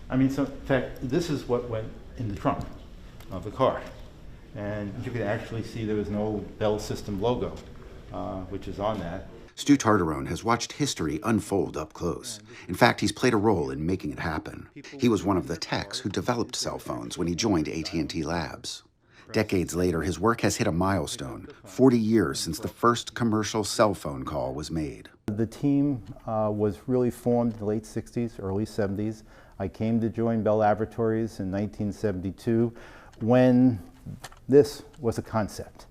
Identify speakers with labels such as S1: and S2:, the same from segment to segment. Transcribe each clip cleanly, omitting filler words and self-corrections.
S1: I mean, so in fact, this is what went in the trunk of the car. And you can actually see there was an old Bell System logo, which is on that.
S2: Stu Tartarone has watched history unfold up close. In fact, he's played a role in making it happen. He was one of the techs who developed cell phones when he joined AT&T Labs. Decades later, his work has hit a milestone, 40 years since the first commercial cell phone call was made.
S1: The team was really formed in the late 60s, early 70s. I came to join Bell Laboratories in 1972 when this was a concept.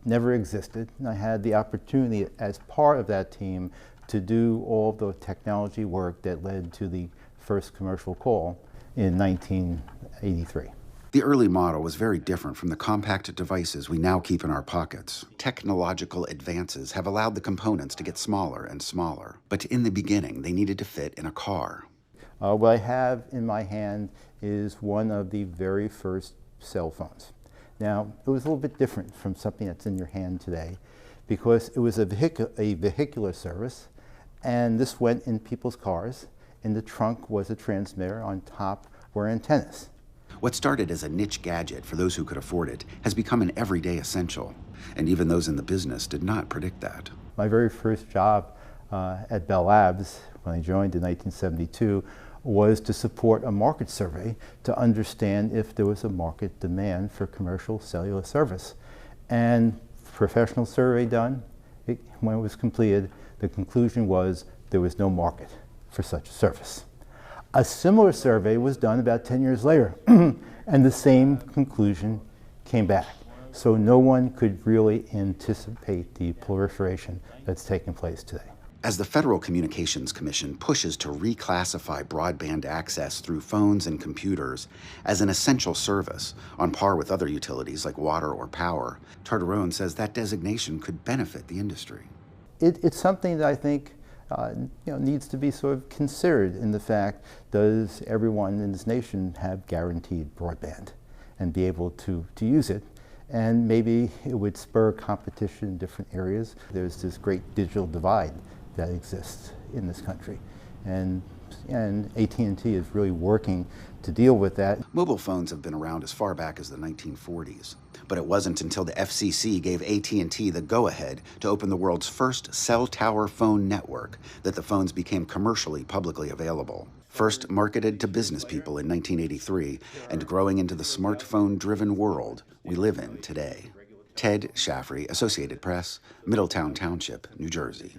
S1: Never existed, and I had the opportunity as part of that team to do all the technology work that led to the first commercial call in 1983.
S2: The early model was very different from the compact devices we now keep in our pockets. Technological advances have allowed the components to get smaller and smaller, but in the beginning they needed to fit in a car.
S1: What I have in my hand is one of the very first cell phones. Now, it was a little bit different from something that's in your hand today because it was a vehicular service, and this went in people's cars. In the trunk was a transmitter, on top were antennas.
S2: What started as a niche gadget for those who could afford it has become an everyday essential, and even those in the business did not predict that.
S1: My very first job at Bell Labs, when I joined in 1972, was to support a market survey to understand if there was a market demand for commercial cellular service. And professional survey done, when it was completed, the conclusion was there was no market for such a service. A similar survey was done about 10 years later, and the same conclusion came back. So no one could really anticipate the proliferation that's taking place today.
S2: As the Federal Communications Commission pushes to reclassify broadband access through phones and computers as an essential service, on par with other utilities like water or power, Tartarone says that designation could benefit the industry.
S1: It's something that I think needs to be sort of considered in the fact, does everyone in this nation have guaranteed broadband and be able to use it? And maybe it would spur competition in different areas. There's this great digital divide that exists in this country. And AT&T is really working to deal with that.
S2: Mobile phones have been around as far back as the 1940s, but it wasn't until the FCC gave AT&T the go-ahead to open the world's first cell tower phone network that the phones became commercially publicly available. First marketed to business people in 1983 and growing into the smartphone-driven world we live in today. Ted Shaffrey, Associated Press, Middletown Township, New Jersey.